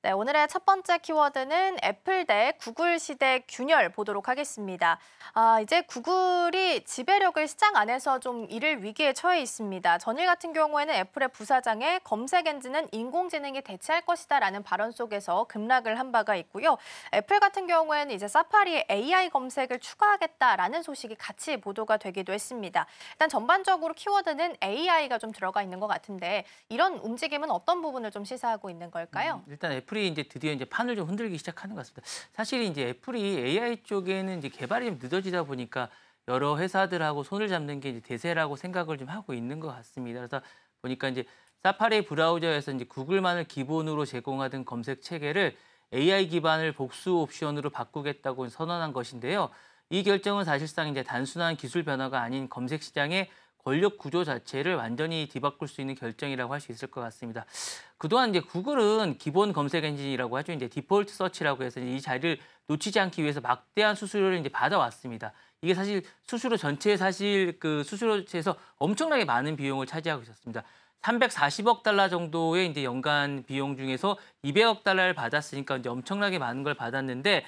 네, 오늘의 첫 번째 키워드는 애플 대 구글 시대 균열 보도록 하겠습니다. 이제 구글이 지배력을 시장 안에서 좀 잃을 위기에 처해 있습니다. 전일 같은 경우에는 애플의 부사장의 검색 엔진은 인공지능이 대체할 것이다라는 발언 속에서 급락을 한 바가 있고요. 애플 같은 경우에는 이제 사파리에 AI 검색을 추가하겠다라는 소식이 같이 보도가 되기도 했습니다. 일단 전반적으로 키워드는 AI가 좀 들어가 있는 것 같은데 이런 움직임은 어떤 부분을 좀 시사하고 있는 걸까요? 일단 애플이 이제 드디어 이제 판을 좀 흔들기 시작하는 것 같습니다. 사실 이제 애플이 AI 쪽에는 이제 개발이 좀 늦어지다 보니까 여러 회사들하고 손을 잡는 게 이제 대세라고 생각을 좀 하고 있는 것 같습니다. 그래서 보니까 이제 사파리 브라우저에서 이제 구글만을 기본으로 제공하던 검색 체계를 AI 기반을 복수 옵션으로 바꾸겠다고 선언한 것인데요. 이 결정은 사실상 이제 단순한 기술 변화가 아닌 검색 시장의 권력 구조 자체를 완전히 뒤바꿀 수 있는 결정이라고 할 수 있을 것 같습니다. 그동안 이제 구글은 기본 검색 엔진이라고 하죠. 이제 디폴트 서치라고 해서 이 자리를 놓치지 않기 위해서 막대한 수수료를 이제 받아왔습니다. 이게 사실 수수료 전체에 사실 그 수수료에서 엄청나게 많은 비용을 차지하고 있었습니다. 340억 달러 정도의 이제 연간 비용 중에서 200억 달러를 받았으니까 이제 엄청나게 많은 걸 받았는데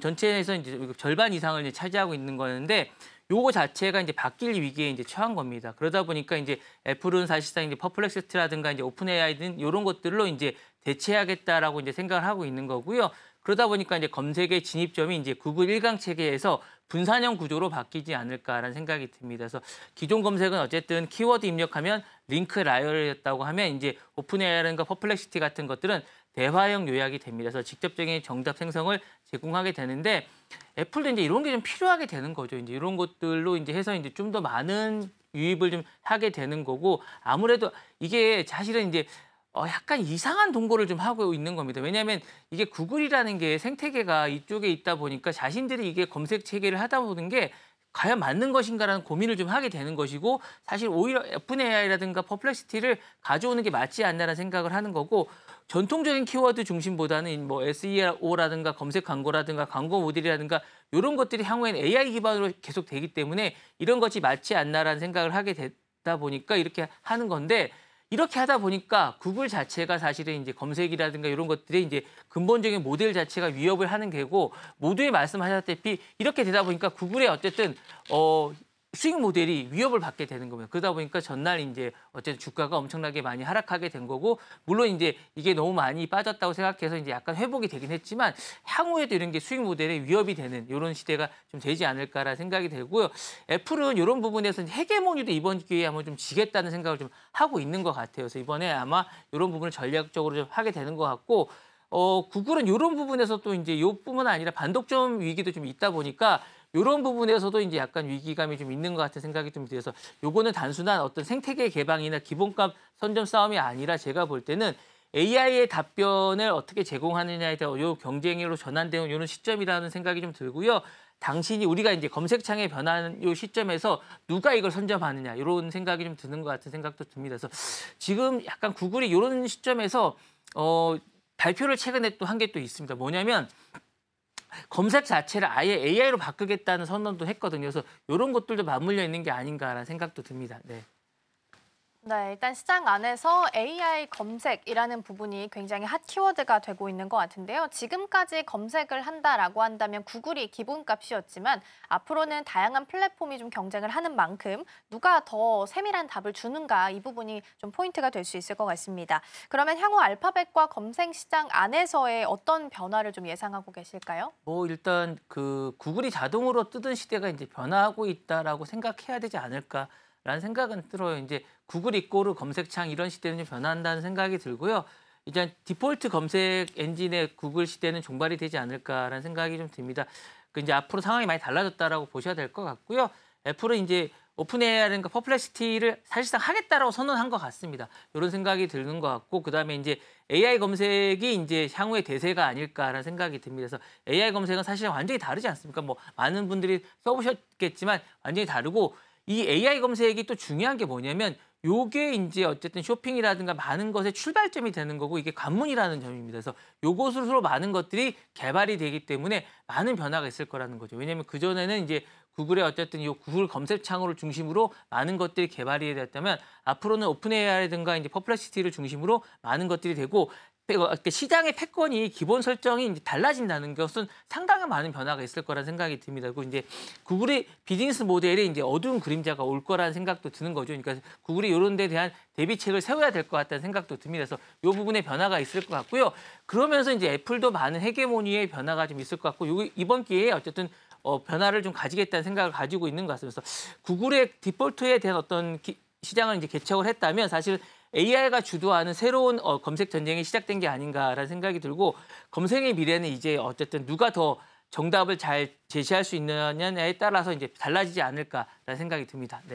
전체에서 이제 절반 이상을 이제 차지하고 있는 거였는데 요거 자체가 이제 바뀔 위기에 이제 처한 겁니다. 그러다 보니까 이제 애플은 사실상 이제 퍼플렉시티라든가 이제 오픈 AI 등 이런 것들로 이제 대체하겠다라고 이제 생각을 하고 있는 거고요. 그러다 보니까 이제 검색의 진입점이 이제 구글 일강 체계에서 분산형 구조로 바뀌지 않을까라는 생각이 듭니다. 그래서 기존 검색은 어쨌든 키워드 입력하면 링크 라이어였다고 하면 이제 오픈 AI라든가 퍼플렉시티 같은 것들은 대화형 요약이 됩니다. 그래서 직접적인 정답 생성을 제공하게 되는데 애플도 이제 이런 게 좀 필요하게 되는 거죠. 이제 이런 것들로 이제 해서 이제 좀 더 많은 유입을 좀 하게 되는 거고 아무래도 이게 사실은 이제 약간 이상한 동거를 좀 하고 있는 겁니다. 왜냐하면 이게 구글이라는 게 생태계가 이쪽에 있다 보니까 자신들이 이게 검색 체계를 하다 보는 게 과연 맞는 것인가라는 고민을 좀 하게 되는 것이고 사실 오히려 오픈 AI라든가 퍼플렉시티를 가져오는 게 맞지 않나라는 생각을 하는 거고 전통적인 키워드 중심보다는 뭐 SEO라든가 검색 광고라든가 광고 모델이라든가 이런 것들이 향후에는 AI 기반으로 계속 되기 때문에 이런 것이 맞지 않나라는 생각을 하게 되다 보니까 이렇게 하는 건데 이렇게 하다 보니까 구글 자체가 사실은 이제 검색이라든가 이런 것들이 이제 근본적인 모델 자체가 위협을 하는 게고 모두에 말씀하셨다시피 이렇게 되다 보니까 구글의 어쨌든 수익 모델이 위협을 받게 되는 겁니다. 그러다 보니까 전날 이제 어쨌든 주가가 엄청나게 많이 하락하게 된 거고 물론 이제 이게 너무 많이 빠졌다고 생각해서 이제 약간 회복이 되긴 했지만 향후에도 이런 게 수익 모델에 위협이 되는 이런 시대가 좀 되지 않을까라는 생각이 들고요. 애플은 이런 부분에서 헤게모니도 이번 기회에 한번 좀 지겠다는 생각을 좀 하고 있는 것 같아요. 그래서 이번에 아마 이런 부분을 전략적으로 좀 하게 되는 것 같고 구글은 이런 부분에서 또 이제 이뿐만 아니라 반독점 위기도 좀 있다 보니까 이런 부분에서도 이제 약간 위기감이 좀 있는 것 같은 생각이 좀 들어서 요거는 단순한 어떤 생태계 개방이나 기본값 선점 싸움이 아니라 제가 볼 때는 AI의 답변을 어떻게 제공하느냐에 대한 요 경쟁으로 전환되는 이런 시점이라는 생각이 좀 들고요. 당신이 우리가 이제 검색창에 변하는 요 시점에서 누가 이걸 선점하느냐 이런 생각이 좀 드는 것 같은 생각도 듭니다. 그래서 지금 약간 구글이 이런 시점에서 발표를 최근에 또 한 게 또 있습니다. 뭐냐면 검색 자체를 아예 AI로 바꾸겠다는 선언도 했거든요. 그래서 이런 것들도 맞물려 있는 게 아닌가라는 생각도 듭니다. 네. 네, 일단 시장 안에서 AI 검색이라는 부분이 굉장히 핫 키워드가 되고 있는 것 같은데요. 지금까지 검색을 한다라고 한다면 구글이 기본값이었지만 앞으로는 다양한 플랫폼이 좀 경쟁을 하는 만큼 누가 더 세밀한 답을 주는가 이 부분이 좀 포인트가 될 수 있을 것 같습니다. 그러면 향후 알파벳과 검색 시장 안에서의 어떤 변화를 좀 예상하고 계실까요? 뭐 일단 그 구글이 자동으로 뜨던 시대가 이제 변화하고 있다라고 생각해야 되지 않을까라는 생각은 들어요. 이제 구글 이꼬르 검색창 이런 시대는 좀 변한다는 생각이 들고요. 이제 디폴트 검색 엔진의 구글 시대는 종발이 되지 않을까라는 생각이 좀 듭니다. 그 이제 앞으로 상황이 많이 달라졌다라고 보셔야 될 것 같고요. 애플은 이제 오픈 AI라든가 퍼플렉시티를 사실상 하겠다라고 선언한 것 같습니다. 이런 생각이 드는 것 같고 그다음에 이제 AI 검색이 이제 향후의 대세가 아닐까라는 생각이 듭니다. 그래서 AI 검색은 사실 완전히 다르지 않습니까? 뭐 많은 분들이 써보셨겠지만 완전히 다르고 이 AI 검색이 또 중요한 게 뭐냐면 요게 이제 어쨌든 쇼핑이라든가 많은 것의 출발점이 되는 거고 이게 관문이라는 점입니다. 그래서 요것으로 많은 것들이 개발이 되기 때문에 많은 변화가 있을 거라는 거죠. 왜냐하면 그전에는 이제 구글의 어쨌든 이 구글 검색창을 중심으로 많은 것들이 개발이 됐다면 앞으로는 오픈 AI라든가 이제 퍼플렉시티를 중심으로 많은 것들이 되고 시장의 패권이 기본 설정이 이제 달라진다는 것은 상당히 많은 변화가 있을 거라는 생각이 듭니다. 그리고 이제 구글의 비즈니스 모델에 이제 어두운 그림자가 올 거라는 생각도 드는 거죠. 그러니까 구글이 이런 데 대한 대비책을 세워야 될 것 같다는 생각도 듭니다. 그래서 이 부분에 변화가 있을 것 같고요. 그러면서 이제 애플도 많은 헤게모니의 변화가 좀 있을 것 같고 이번 기회에 어쨌든 변화를 좀 가지겠다는 생각을 가지고 있는 것 같습니다. 그래서 구글의 디폴트에 대한 어떤 시장을 이제 개척을 했다면 사실 AI가 주도하는 새로운 검색 전쟁이 시작된 게 아닌가라는 생각이 들고 검색의 미래는 이제 어쨌든 누가 더 정답을 잘 제시할 수 있느냐에 따라서 이제 달라지지 않을까라는 생각이 듭니다. 네.